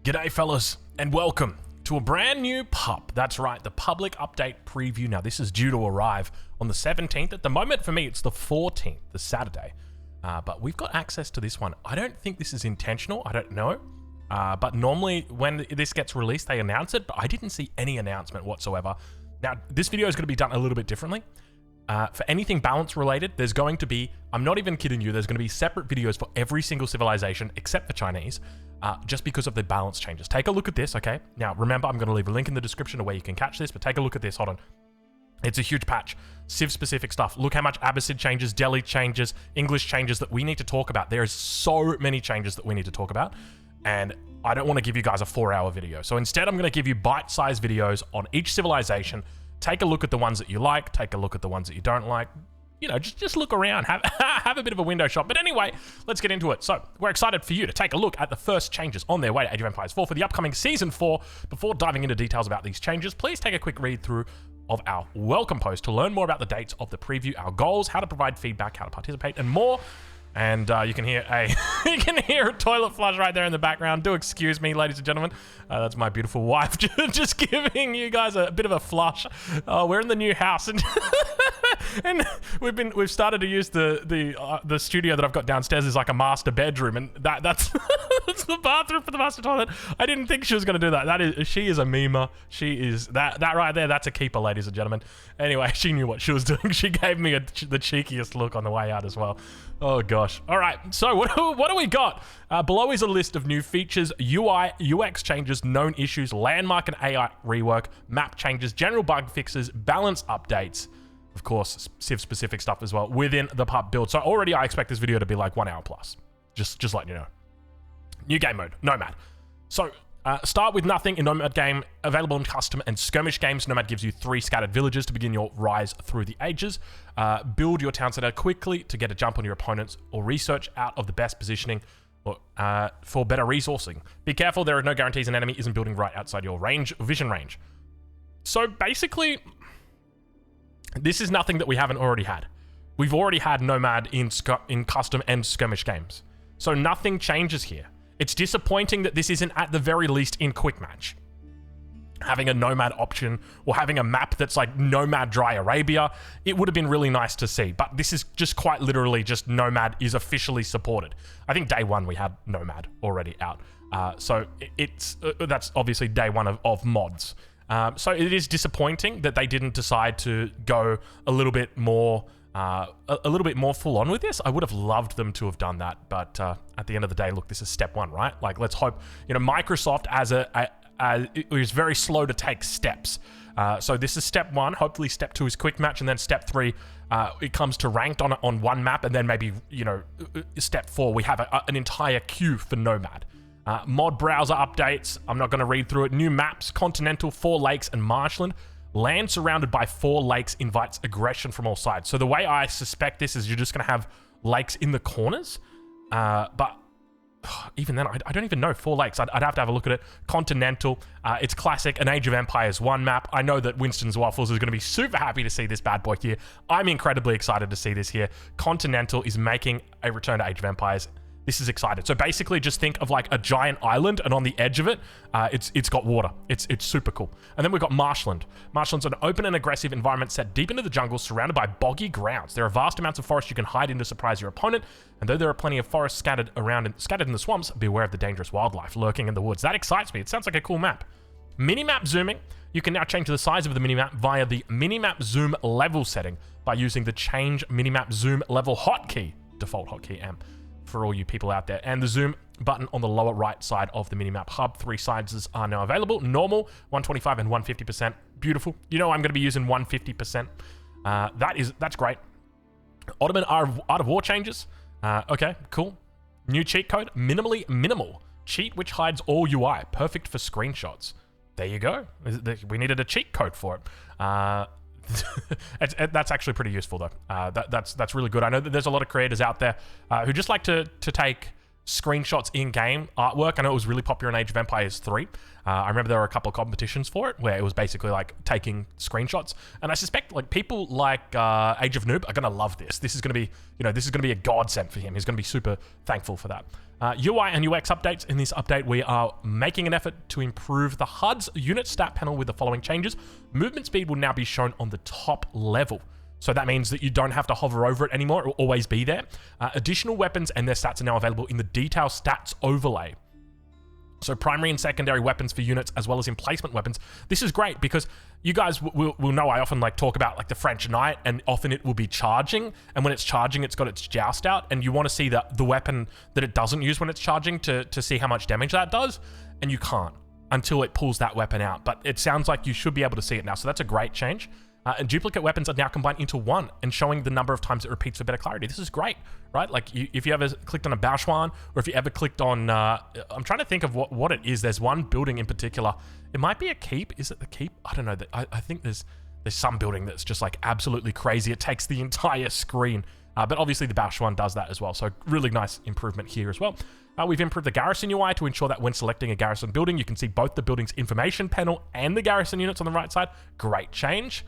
G'day fellas, and welcome to a brand new PUP. That's right, the public update preview. Now this is due to arrive on the 17th. At the moment for me, it's the 14th, the Saturday. But we've got access to this one. I don't think this is intentional, I don't know. But normally when this gets released, they announce it, but I didn't see any announcement whatsoever. Now, this video is gonna be done a little bit differently. For anything balance related, there's going to be, I'm not even kidding you, there's going to be separate videos for every single civilization except for Chinese, just because of the balance changes. Take a look at this, okay? Now, remember, I'm going to leave a link in the description of where you can catch this, but take a look at this, hold on. It's a huge patch, Civ-specific stuff. Look how much Abbasid changes, Delhi changes, English changes that we need to talk about. There is so many changes that we need to talk about, and I don't want to give you guys a 4-hour video. So instead, I'm going to give you bite-sized videos on each civilization. Take a look at the ones that you like, take a look at the ones that you don't like. You know, just look around, have a bit of a window shop. But anyway, let's get into it. So, we're excited for you to take a look at the first changes on their way to Age of Empires 4 for the upcoming Season 4. Before diving into details about these changes, please take a quick read through of our welcome post to learn more about the dates of the preview, our goals, how to provide feedback, how to participate, and more. And you can hear a toilet flush right there in the background. Do excuse me, ladies and gentlemen. That's my beautiful wife just giving you guys a bit of a flush. We're in the new house, and and we've started to use the studio that I've got downstairs as like a master bedroom, and that's that's the bathroom for the master toilet. I didn't think she was going to do that. She is a memer. She is that right there. That's a keeper, ladies and gentlemen. Anyway, she knew what she was doing. She gave me the cheekiest look on the way out as well. Oh gosh. All right. So what do we got? Below is a list of new features, UI, UX changes, known issues, landmark and AI rework, map changes, general bug fixes, balance updates, of course, Civ-specific stuff as well within the PUP build. So already I expect this video to be like 1 hour plus. Just letting you know. New game mode, Nomad. So start with nothing in Nomad game, available in custom and skirmish games. Nomad gives you 3 scattered villages to begin your rise through the ages. Build your town center quickly to get a jump on your opponents, or research out of the best positioning for better resourcing. Be careful, there are no guarantees an enemy isn't building right outside your vision range. So basically, this is nothing that we haven't already had. We've already had Nomad in custom and skirmish games. So nothing changes here. It's disappointing that this isn't at the very least in quick match. Having a Nomad option or having a map that's like Nomad Dry Arabia, it would have been really nice to see. But this is just quite literally just Nomad is officially supported. I think day 1 we had Nomad already out. So that's obviously day 1 of mods. So it is disappointing that they didn't decide to go a little bit more full on with this. I would have loved them to have done that, but at the end of the day, look, this is step 1, right? Like, let's hope, you know, Microsoft it was very slow to take steps. So this is step 1. Hopefully step 2 is quick match, and then step 3, it comes to ranked on one map, and then maybe, you know, step 4, we have an entire queue for Nomad. Mod browser updates. I'm not going to read through it. New maps, Continental, 4 lakes, and Marshland. Land surrounded by 4 lakes invites aggression from all sides. So the way I suspect this is you're just going to have lakes in the corners. But even then, I don't even know. 4 lakes. I'd have to have a look at it. Continental. It's classic. An Age of Empires 1 map. I know that Winston's Waffles is going to be super happy to see this bad boy here. I'm incredibly excited to see this here. Continental is making a return to Age of Empires. This is excited. So basically just think of like a giant island, and on the edge of it, it's got water. It's super cool. And then we've got Marshland. Marshland's an open and aggressive environment set deep into the jungle, surrounded by boggy grounds. There are vast amounts of forest you can hide in to surprise your opponent, and though there are plenty of forests scattered in the swamps, beware of the dangerous wildlife lurking in the woods. That excites me. It sounds like a cool map. Minimap zooming. You can now change the size of the minimap via the minimap zoom level setting by using the change minimap zoom level hotkey, default hotkey M, for all you people out there. And the zoom button on the lower right side of the minimap hub. 3 sizes are now available. Normal, 125 and 150%. Beautiful. You know I'm going to be using 150%. That's great. Ottoman Art of War changes. Okay, cool. New cheat code, minimally minimal. Cheat which hides all UI. Perfect for screenshots. There you go. We needed a cheat code for it. That's actually pretty useful though. That's really good. I know that there's a lot of creators out there who just like to take screenshots in-game artwork. I know it was really popular in Age of Empires 3. I remember there were a couple of competitions for it where it was basically like taking screenshots. And I suspect like people like Age of Noob are going to love this. This is going to be, this is going to be a godsend for him. He's going to be super thankful for that. UI and UX updates. In this update, we are making an effort to improve the HUD's unit stat panel with the following changes. Movement speed will now be shown on the top level. So that means that you don't have to hover over it anymore. It will always be there. Additional weapons and their stats are now available in the detail stats overlay. So primary and secondary weapons for units as well as emplacement weapons. This is great because you guys will know I often like talk about like the French Knight, and often it will be charging, and when it's charging it's got its joust out, and you want to see the weapon that it doesn't use when it's charging to see how much damage that does, and you can't until it pulls that weapon out. But it sounds like you should be able to see it now, so that's a great change. And duplicate weapons are now combined into one and showing the number of times it repeats for better clarity. This is great, right? Like if you ever clicked on a Bauschwan, or if you ever clicked on, I'm trying to think of what it is. There's one building in particular. It might be a keep. Is it the keep? I don't know. I think there's some building that's just like absolutely crazy. It takes the entire screen. But obviously the Bauschwan does that as well. So really nice improvement here as well. We've improved the garrison UI to ensure that when selecting a garrison building, you can see both the building's information panel and the garrison units on the right side. Great change.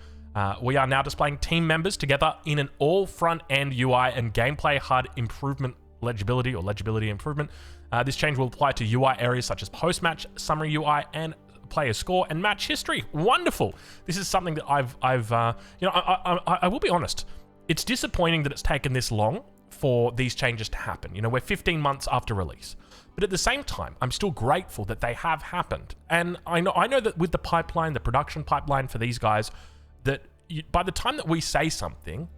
We are now displaying team members together in an all front-end UI and gameplay HUD improvement legibility improvement. This change will apply to UI areas such as post-match, summary UI, and player score and match history. Wonderful. This is something that I will be honest. It's disappointing that it's taken this long for these changes to happen. We're 15 months after release. But at the same time, I'm still grateful that they have happened. And I know that with the pipeline, the production pipeline for these guys, that by the time that we say something,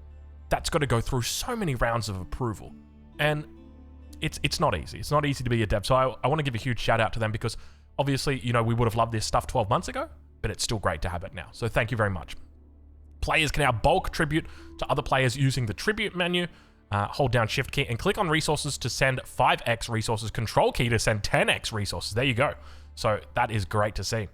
that's got to go through so many rounds of approval. And it's not easy. It's not easy to be a dev. So I want to give a huge shout out to them because obviously, we would have loved this stuff 12 months ago, but it's still great to have it now. So thank you very much. Players can now bulk tribute to other players using the tribute menu. Hold down shift key and click on resources to send 5x resources, control key to send 10x resources. There you go. So that is great to see.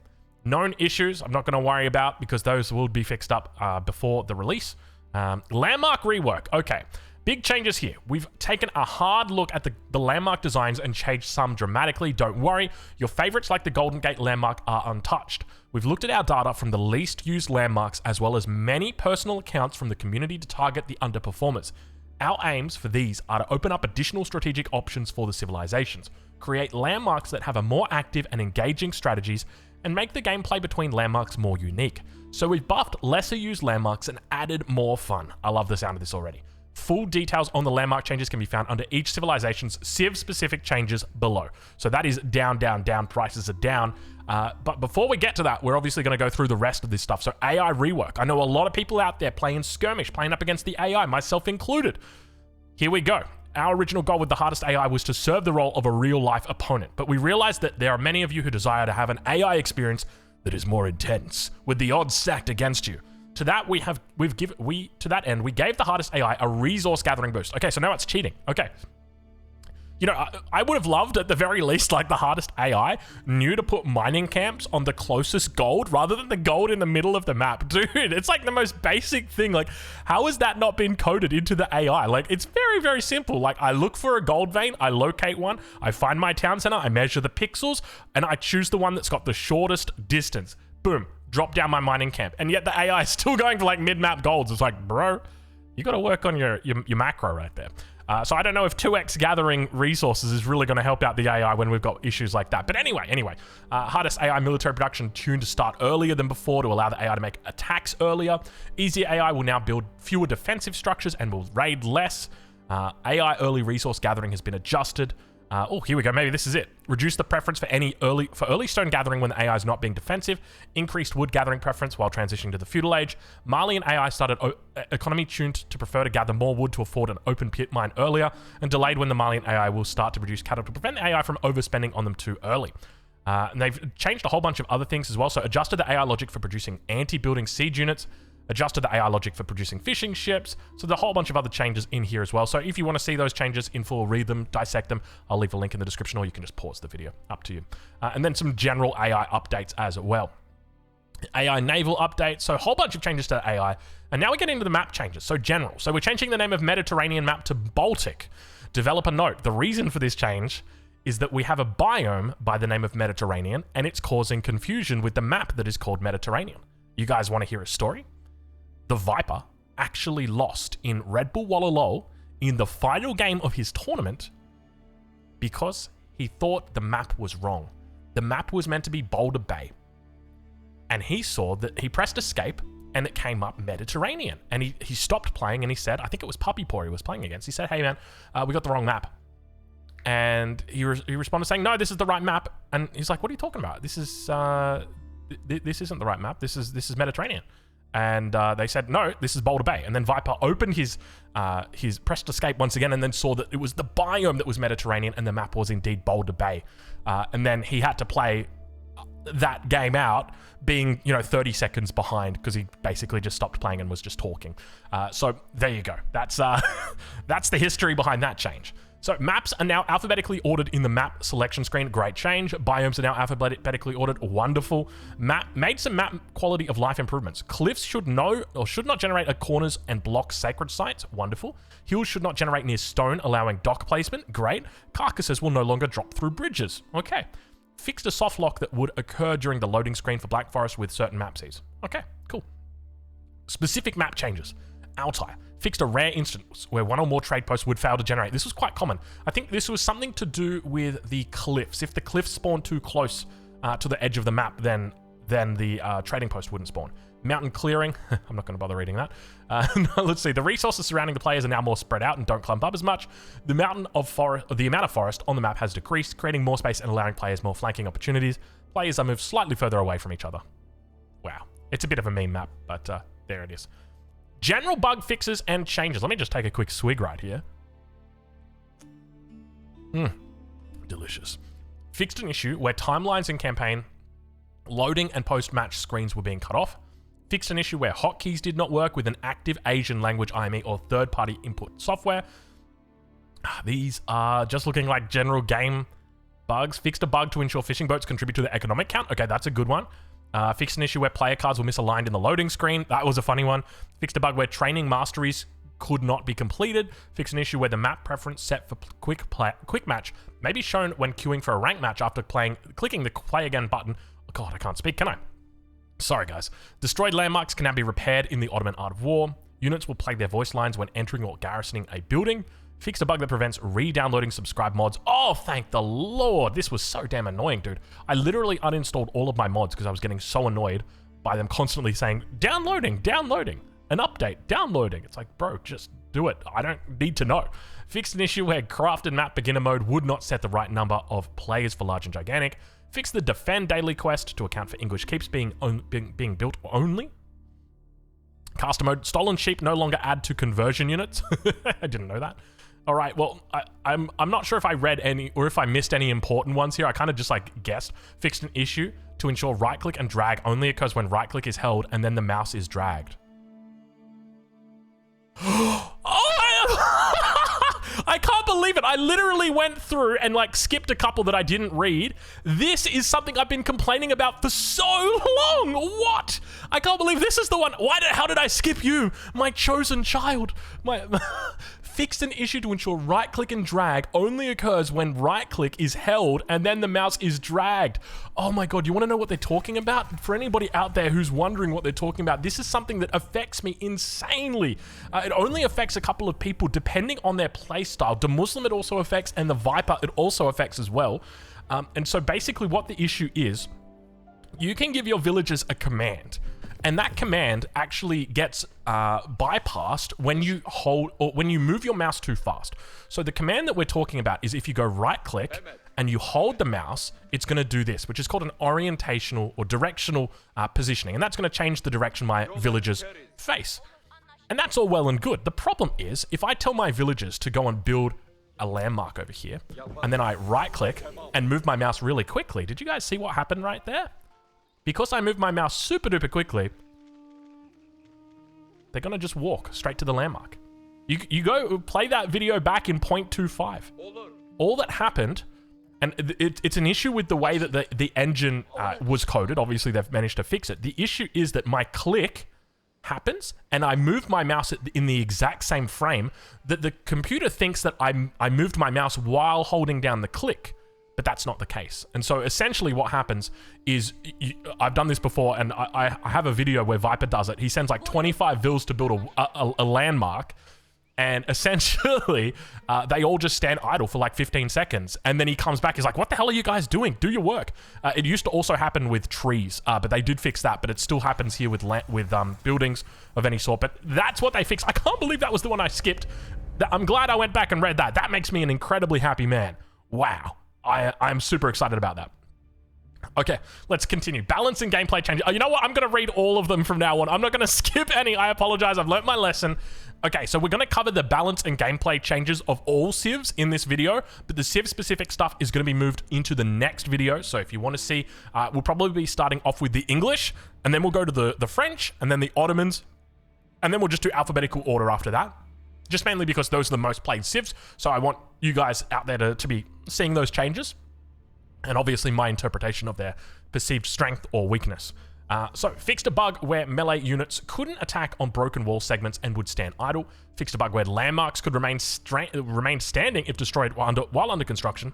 Known issues I'm not going to worry about because those will be fixed up before the release. Landmark rework. Okay, big changes here. We've taken a hard look at the landmark designs and changed some dramatically. Don't worry, your favorites like the Golden Gate landmark are untouched. We've looked at our data from the least used landmarks as well as many personal accounts from the community to target the underperformers. Our aims for these are to open up additional strategic options for the civilizations, create landmarks that have a more active and engaging strategies, and make the gameplay between landmarks more unique. So we've buffed lesser used landmarks and added more fun. I love the sound of this already. Full details on the landmark changes can be found under each civilization's civ-specific changes below. So that is down, down, down, prices are down. But before we get to that, we're obviously going to go through the rest of this stuff. So AI rework. I know a lot of people out there playing skirmish, playing up against the AI, myself included. Here we go. Our original goal with the hardest AI was to serve the role of a real-life opponent, but we realized that there are many of you who desire to have an AI experience that is more intense, with the odds stacked against you. To that we gave the hardest AI a resource gathering boost. Okay, so now it's cheating. Okay. I would have loved at the very least, like the hardest AI knew to put mining camps on the closest gold rather than the gold in the middle of the map. Dude, it's like the most basic thing. Like, how has that not been coded into the AI? Like, it's very, very simple. Like, I look for a gold vein, I locate one, I find my town center, I measure the pixels, and I choose the one that's got the shortest distance. Boom, drop down my mining camp. And yet the AI is still going for like mid-map golds. It's like, bro, you got to work on your macro right there. So I don't know if 2x gathering resources is really going to help out the AI when we've got issues like that. But anyway, hardest AI military production tuned to start earlier than before to allow the AI to make attacks earlier. Easier AI will now build fewer defensive structures and will raid less. AI early resource gathering has been adjusted. Oh, here we go. Maybe this is it. Reduce the preference for early stone gathering when the AI is not being defensive. Increased wood gathering preference while transitioning to the feudal age. Malian AI started economy tuned to prefer to gather more wood to afford an open pit mine earlier, and delayed when the Malian AI will start to produce cattle to prevent the AI from overspending on them too early. And they've changed a whole bunch of other things as well. So adjusted the AI logic for producing anti-building siege units. Adjusted the AI logic for producing fishing ships. So there's a whole bunch of other changes in here as well. So if you want to see those changes in full, read them, dissect them, I'll leave a link in the description, or you can just pause the video, up to you. And then some general AI updates as well. AI naval update, so a whole bunch of changes to AI. And now we get into the map changes, so general. So we're changing the name of Mediterranean map to Baltic. Developer note, the reason for this change is that we have a biome by the name of Mediterranean, and it's causing confusion with the map that is called Mediterranean. You guys want to hear a story? The Viper actually lost in Red Bull Wallalol in the final game of his tournament because he thought the map was wrong. The map was meant to be Boulder Bay. And he saw that he pressed escape and it came up Mediterranean. And he stopped playing and he said, I think it was Puppy Paw he was playing against. He said, hey man, we got the wrong map. And he responded saying, no, this is the right map. And he's like, what are you talking about? This is this isn't the right map. This is Mediterranean. And they said, no, this is Boulder Bay. And then Viper opened his pressed escape once again and then saw that it was the biome that was Mediterranean and the map was indeed Boulder Bay. And then he had to play that game out being, 30 seconds behind because he basically just stopped playing and was just talking. So there you go. That's the history behind that change. So maps are now alphabetically ordered in the map selection screen. Great change. Biomes are now alphabetically ordered. Wonderful. Made some map quality of life improvements. Cliffs should not generate at corners and block sacred sites. Wonderful. Hills should not generate near stone, allowing dock placement. Great. Carcasses will no longer drop through bridges. Okay. Fixed a soft lock that would occur during the loading screen for Black Forest with certain mapsies. Okay, cool. Specific map changes. Altai. Fixed a rare instance where one or more trade posts would fail to generate. This was quite common. I think this was something to do with the cliffs. If the cliffs spawned too close to the edge of the map, then the trading post wouldn't spawn. Mountain clearing. I'm not going to bother reading that. Let's see. The resources surrounding the players are now more spread out and don't clump up as much. The amount of forest on the map has decreased, creating more space and allowing players more flanking opportunities. Players are moved slightly further away from each other. Wow. It's a bit of a meme map, but there it is. General bug fixes and changes. Let me just take a quick swig right here. Delicious. Fixed an issue where timelines in campaign loading and post-match screens were being cut off. Fixed an issue where hotkeys did not work with an active Asian language IME or third-party input software. These are just looking like general game bugs. Fixed a bug to ensure fishing boats contribute to the economic count. Okay, that's a good one. Fixed an issue where player cards were misaligned in the loading screen. That was a funny one. Fixed a bug where training masteries could not be completed. Fixed an issue where the map preference set for quick match may be shown when queuing for a rank match after clicking the play again button. Oh God, I can't speak, can I? Sorry, guys. Destroyed landmarks can now be repaired in the Ottoman Art of War. Units will play their voice lines when entering or garrisoning a building. Fixed a bug that prevents re-downloading subscribed mods. Oh, thank the Lord. This was so damn annoying, dude. I literally uninstalled all of my mods because I was getting so annoyed by them constantly saying, downloading, an update, downloading. It's like, bro, just do it. I don't need to know. Fixed an issue where crafted map beginner mode would not set the right number of players for large and gigantic. Fixed the defend daily quest to account for English keeps being built only. Caster mode, stolen sheep no longer add to conversion units. I didn't know that. All right, well, I'm not sure if I read any or if I missed any important ones here. I kind of just guessed. Fixed an issue to ensure right click and drag only occurs when right click is held and then the mouse is dragged. I can't believe it. I literally went through and skipped a couple that I didn't read. This is something I've been complaining about for so long. What? I can't believe this is the one. How did I skip you? My chosen child. Fixed an issue to ensure right click and drag only occurs when right click is held and then the mouse is dragged. Oh my God, you want to know what they're talking about? For anybody out there who's wondering what they're talking about, this is something that affects me insanely. It only affects a couple of people depending on their playstyle. The Muslim it also affects and the Viper it also affects as well. And so basically what the issue is, you can give your villagers a command. And that command actually gets bypassed when you hold or when you move your mouse too fast. So the command that we're talking about is if you go right click and you hold the mouse, it's going to do this, which is called an orientational or directional positioning. And that's going to change the direction my villagers face. And that's all well and good. The problem is if I tell my villagers to go and build a landmark over here, and then I right click and move my mouse really quickly. Did you guys see what happened right there? Because I moved my mouse super duper quickly, they're going to just walk straight to the landmark. You go play that video back in 0.25. All that happened, and it's an issue with the way that the engine was coded. Obviously, they've managed to fix it. The issue is that my click happens and I move my mouse in the exact same frame, that the computer thinks that I moved my mouse while holding down the click, but that's not the case. And so essentially what happens is, I've done this before, and I have a video where Viper does it. He sends like 25 vills to build a landmark, and essentially they all just stand idle for like 15 seconds. And then he comes back, he's like, what the hell are you guys doing? Do your work. It used to also happen with trees, but they did fix that. But it still happens here with buildings of any sort. But that's what they fixed. I can't believe that was the one I skipped. I'm glad I went back and read that. That makes me an incredibly happy man. Wow. I'm super excited about that. Okay, let's continue. Balance and gameplay changes. Oh, you know what? I'm going to read all of them from now on. I'm not going to skip any. I apologize. I've learnt my lesson. Okay, so we're going to cover the balance and gameplay changes of all civs in this video, but the civ-specific stuff is going to be moved into the next video. So if you want to see, we'll probably be starting off with the English, and then we'll go to the French, and then the Ottomans, and then we'll just do alphabetical order after that. Just mainly because those are the most played civs, so I want you guys out there to be seeing those changes, and obviously my interpretation of their perceived strength or weakness. So, fixed a bug where melee units couldn't attack on broken wall segments and would stand idle. Fixed a bug where landmarks could remain standing if destroyed while under construction.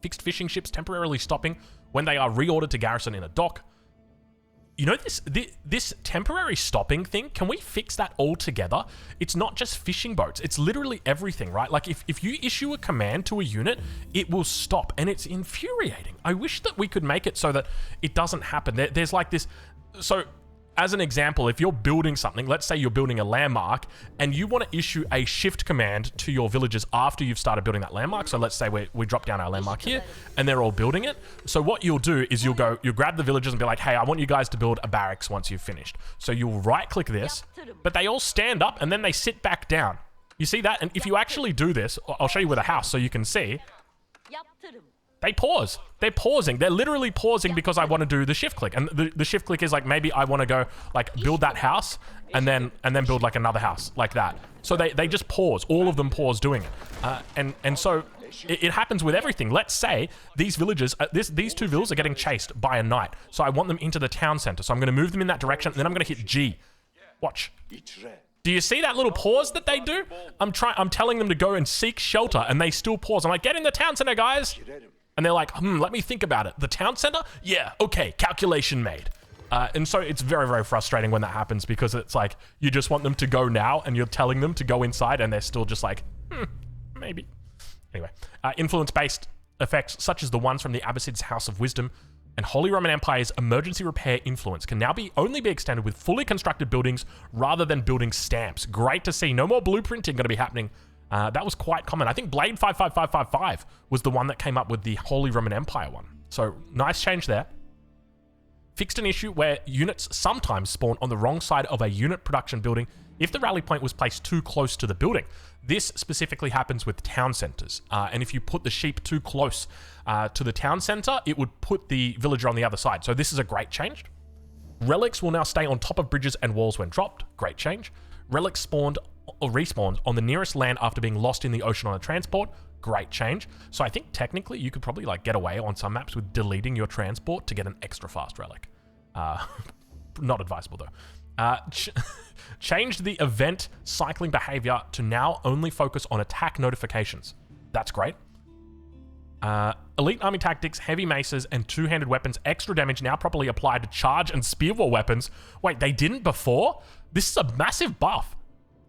Fixed fishing ships temporarily stopping when they are reordered to garrison in a dock. You know, this temporary stopping thing, can we fix that all together? It's not just fishing boats. It's literally everything, right? Like, if you issue a command to a unit, it will stop, and it's infuriating. I wish that we could make it so that it doesn't happen. There's like this... So, as an example, if you're building something, let's say you're building a landmark, and you want to issue a shift command to your villagers after you've started building that landmark. So let's say we drop down our landmark here, and they're all building it. So what you'll do is you'll grab the villagers and be like, hey, I want you guys to build a barracks once you've finished. So you'll right-click this, but they all stand up, and then they sit back down. You see that? And if you actually do this, I'll show you with a house so you can see. They pause. They're pausing. They're literally pausing because I want to do the shift click. And the shift click is like, maybe I want to go like build that house and then build like another house like that. So they just pause. All of them pause doing it. And so it happens with everything. Let's say these villagers, these two villas are getting chased by a knight. So I want them into the town center. So I'm going to move them in that direction, and then I'm going to hit G. Watch. Do you see that little pause that they do? I'm telling them to go and seek shelter, and they still pause. I'm like, get in the town center, guys. And they're like, let me think about it. The town center? Yeah, okay, calculation made. And so it's very, very frustrating when that happens, because it's like, you just want them to go now, and you're telling them to go inside, and they're still just like, maybe. Anyway, influence-based effects, such as the ones from the Abbasid's House of Wisdom and Holy Roman Empire's emergency repair influence, can now only be extended with fully constructed buildings rather than building stamps. Great to see. No more blueprinting going to be happening. That was quite common. I think Blade 55555 was the one that came up with the Holy Roman Empire one. So, nice change there. Fixed an issue where units sometimes spawn on the wrong side of a unit production building if the rally point was placed too close to the building. This specifically happens with town centers. And if you put the sheep too close to the town center, it would put the villager on the other side. So this is a great change. Relics will now stay on top of bridges and walls when dropped. Great change. Relics spawned or respawned on the nearest land after being lost in the ocean on a transport. Great change. So I think technically you could probably like get away on some maps with deleting your transport to get an extra fast relic. Not advisable though. Changed the event cycling behavior to now only focus on attack notifications. That's great. Elite army tactics, heavy maces, and two-handed weapons extra damage now properly applied to charge and spear war weapons. Wait, they didn't before? This is a massive buff.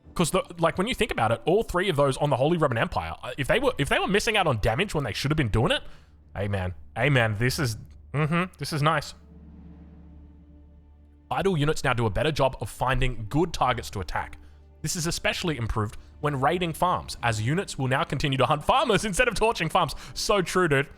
Because like when you think about it, all three of those on the Holy Roman Empire, if they were missing out on damage when they should have been doing it, amen. Amen. This is nice. Idle units now do a better job of finding good targets to attack. This is especially improved when raiding farms, as units will now continue to hunt farmers instead of torching farms. So true, dude.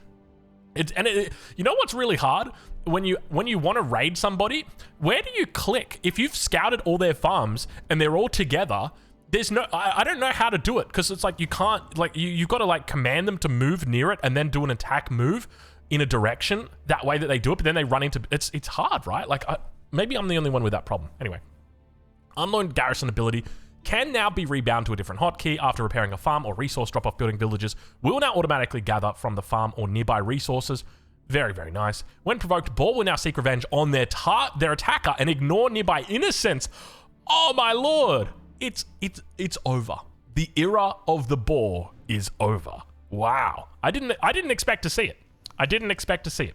You know what's really hard? When you want to raid somebody, where do you click? If you've scouted all their farms and they're all together, there's no... I don't know how to do it, because it's like you can't... Like, you've got to like command them to move near it and then do an attack move in a direction that way that they do it, but then they run into... It's hard, right? Like... Maybe I'm the only one with that problem. Anyway, unknown garrison ability can now be rebound to a different hotkey after repairing a farm or resource drop-off. Building villagers will now automatically gather from the farm or nearby resources. Very, very nice. When provoked, Boar will now seek revenge on their attacker and ignore nearby innocents. Oh my lord. It's over. The era of the Boar is over. Wow. I didn't expect to see it. I didn't expect to see it.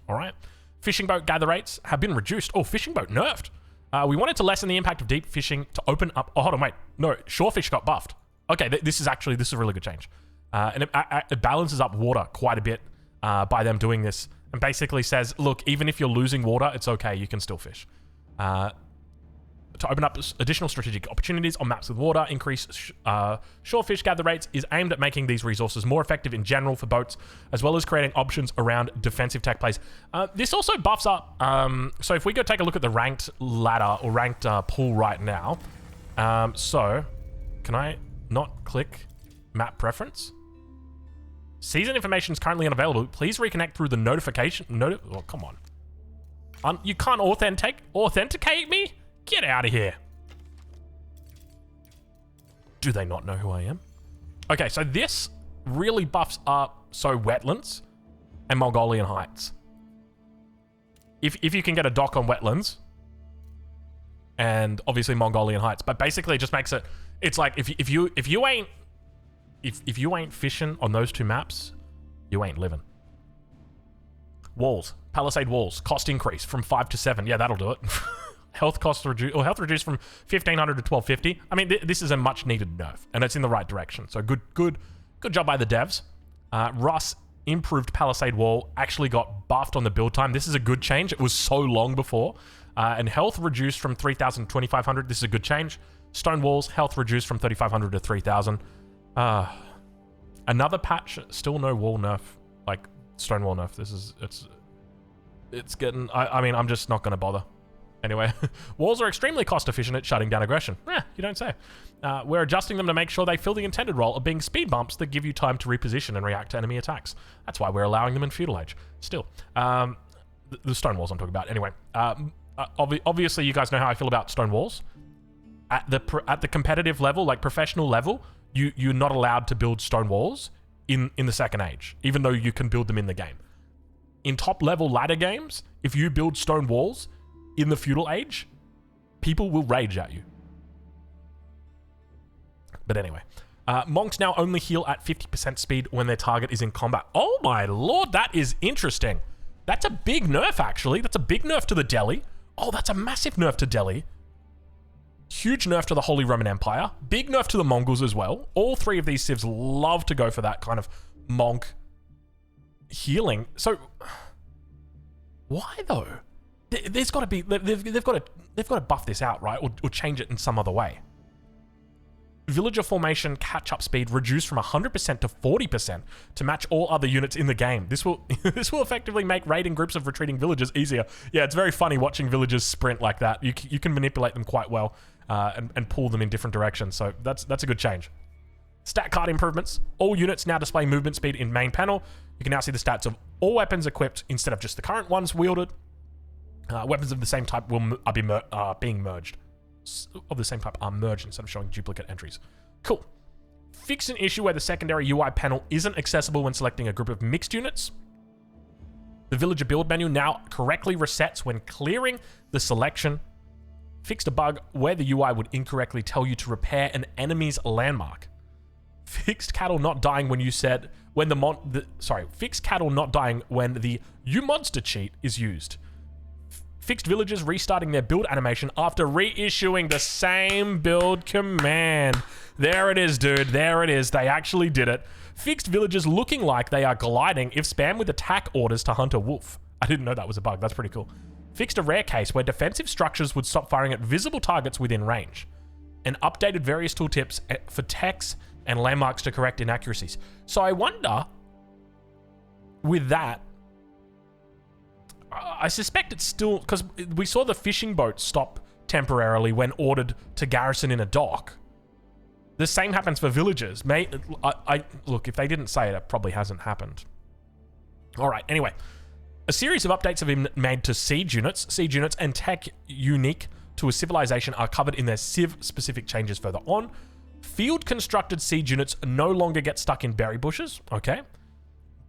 All right. Fishing boat gather rates have been reduced. Oh, fishing boat nerfed. We wanted to lessen the impact of deep fishing to open up. Oh, hold on, wait. No, shore fish got buffed. Okay, this is a really good change. And it balances up water quite a bit by them doing this. And basically says, look, even if you're losing water, it's okay. You can still fish. To open up additional strategic opportunities on maps with water, increase shore fish gather rates is aimed at making these resources more effective in general for boats, as well as creating options around defensive tech plays. This also buffs up. So if we go take a look at the ranked ladder or ranked pool right now. So can I not click map preference? Season information is currently unavailable. Please reconnect through the notification. Oh, come on. You can't authenticate me? Get out of here. Do they not know who I am? Okay, so this really buffs up wetlands and Mongolian heights. If you can get a dock on wetlands and obviously Mongolian heights, but basically it just makes it. It's like if you ain't fishing on those two maps, you ain't living. Walls, palisade walls, cost increase from 5 to 7. Yeah, that'll do it. Health cost reduced, or health reduced from 1,500 to 1,250. I mean, this is a much needed nerf, and it's in the right direction. So good job by the devs. Russ improved palisade wall, actually got buffed on the build time. This is a good change. It was so long before. And health reduced from 3,000 to 2,500. This is a good change. Stone walls, health reduced from 3,500 to 3,000. Another patch, still no wall nerf, like stone wall nerf. It's getting. I mean, I'm just not gonna bother. Anyway, walls are extremely cost efficient at shutting down aggression. You don't say. We're adjusting them to make sure they fill the intended role of being speed bumps that give you time to reposition and react to enemy attacks. That's why we're allowing them in Feudal Age. Still, the stone walls I'm talking about. Anyway, obviously you guys know how I feel about stone walls. At the competitive level, like professional level, you're not allowed to build stone walls in the Second Age, even though you can build them in the game. In top level ladder games, if you build stone walls in the Feudal Age, people will rage at you. But anyway, monks now only heal at 50% speed when their target is in combat. Oh my lord, that is interesting. That's a big nerf, actually. That's a big nerf to the Delhi. Oh, that's a massive nerf to Delhi. Huge nerf to the Holy Roman Empire. Big nerf to the Mongols as well. All three of these civs love to go for that kind of monk healing. So, why though? There's got to be. They've got to buff this out, right, or change it in some other way. Villager formation catch-up speed reduced from 100% to 40% to match all other units in the game. This will effectively make raiding groups of retreating villagers easier. Yeah, it's very funny watching villagers sprint like that. You can manipulate them quite well and pull them in different directions. So that's a good change. Stat card improvements. All units now display movement speed in main panel. You can now see the stats of all weapons equipped instead of just the current ones wielded. Weapons of the same type are being merged. Of the same type are merged instead of showing duplicate entries. Cool. Fix an issue where the secondary UI panel isn't accessible when selecting a group of mixed units. The villager build menu now correctly resets when clearing the selection. Fixed a bug where the UI would incorrectly tell you to repair an enemy's landmark. Fixed cattle not dying when fixed cattle not dying when the you monster cheat is used. Fixed villagers restarting their build animation after reissuing the same build command. There it is, dude. There it is. They actually did it. Fixed villagers looking like they are gliding if spam with attack orders to hunt a wolf. I didn't know that was a bug. That's pretty cool. Fixed a rare case where defensive structures would stop firing at visible targets within range. And updated various tooltips for text and landmarks to correct inaccuracies. So I wonder, with that, I suspect it's still, because we saw the fishing boat stop temporarily when ordered to garrison in a dock. The same happens for villagers. Look, if they didn't say it, it probably hasn't happened. All right, anyway. A series of updates have been made to siege units. Siege units and tech unique to a civilization are covered in their civ-specific changes further on. Field-constructed siege units no longer get stuck in berry bushes, okay?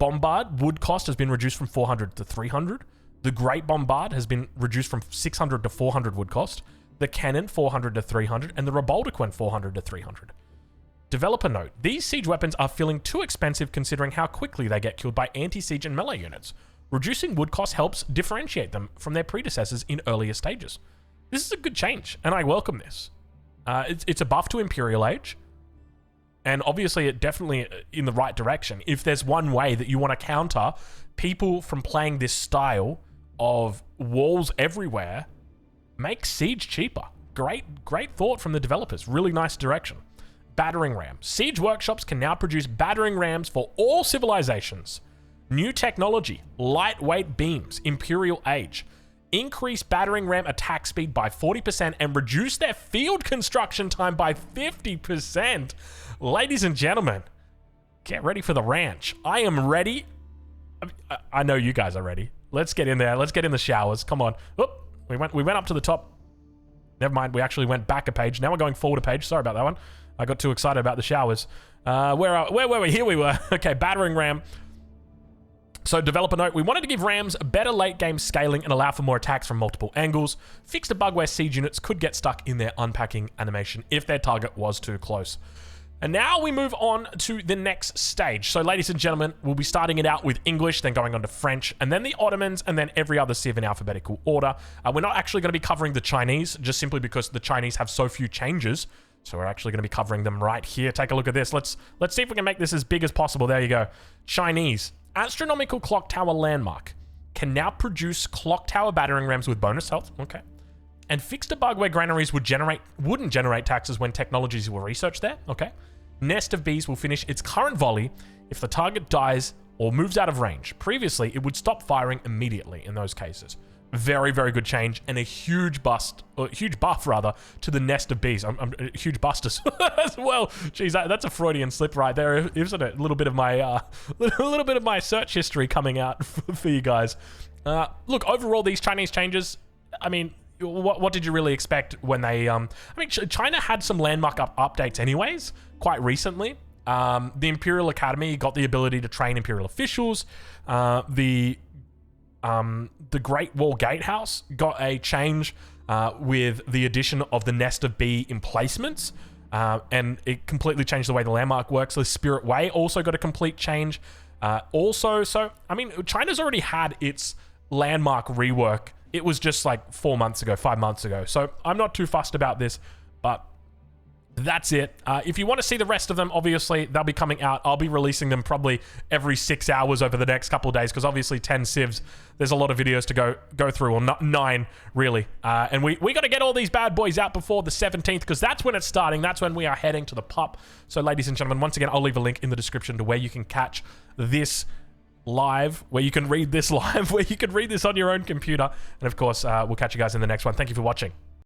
Bombard wood cost has been reduced from 400 to 300. The Great Bombard has been reduced from 600 to 400 wood cost. The Cannon 400 to 300, and the Reboldequin 400 to 300. Developer note, these siege weapons are feeling too expensive considering how quickly they get killed by anti-siege and melee units. Reducing wood cost helps differentiate them from their predecessors in earlier stages. This is a good change, and I welcome this. It's a buff to Imperial Age, and obviously it definitely in the right direction. If there's one way that you want to counter people from playing this style of walls everywhere, make siege cheaper. Great thought from the developers. Really nice direction. Battering ram. Siege workshops can now produce battering rams for all civilizations. New technology. Lightweight beams. Imperial Age. Increase battering ram attack speed by 40% and reduce their field construction time by 50%. Ladies and gentlemen, get ready for the ranch. I am ready. I know you guys are ready. Let's get in there. Let's get in the showers. Come on. Oop. We went up to the top. Never mind. We actually went back a page. Now we're going forward a page. Sorry about that one. I got too excited about the showers. Where were we? Here we were. Okay, battering ram. So developer note, we wanted to give rams better late game scaling and allow for more attacks from multiple angles. Fixed a bug where siege units could get stuck in their unpacking animation if their target was too close. And now we move on to the next stage. So ladies and gentlemen, we'll be starting it out with English, then going on to French, and then the Ottomans, and then every other civ in alphabetical order. We're not actually going to be covering the Chinese, just simply because the Chinese have so few changes. So we're actually going to be covering them right here. Take a look at this. Let's see if we can make this as big as possible. There you go. Chinese. Astronomical clock tower landmark can now produce clock tower battering rams with bonus health. Okay. And fixed a bug where granaries wouldn't generate taxes when technologies were researched there. Okay. Nest of bees will finish its current volley if the target dies or moves out of range. Previously, it would stop firing immediately in those cases. Very, very good change, and a huge buff to the nest of bees. Huge busters as well. Jeez, that's a Freudian slip right there, isn't it? A little bit of my search history coming out for you guys. Look, overall, these Chinese changes. I mean, what did you really expect when they? I mean, China had some landmark updates, anyways, quite recently. The Imperial Academy got the ability to train Imperial officials. The Great Wall Gatehouse got a change with the addition of the Nest of Bee emplacements, and it completely changed the way the landmark works. The Spirit Way also got a complete change. So, I mean, China's already had its landmark rework. It was just like 5 months ago. So I'm not too fussed about this, but that's it. If you want to see the rest of them, obviously, they'll be coming out. I'll be releasing them probably every 6 hours over the next couple of days, because obviously 10 civs, there's a lot of videos to go through, or 9, really. And we got to get all these bad boys out before the 17th, because that's when it's starting. That's when we are heading to the PUP. So, ladies and gentlemen, once again, I'll leave a link in the description to where you can catch this live, where you can read this live, where you can read this on your own computer. And, of course, we'll catch you guys in the next one. Thank you for watching.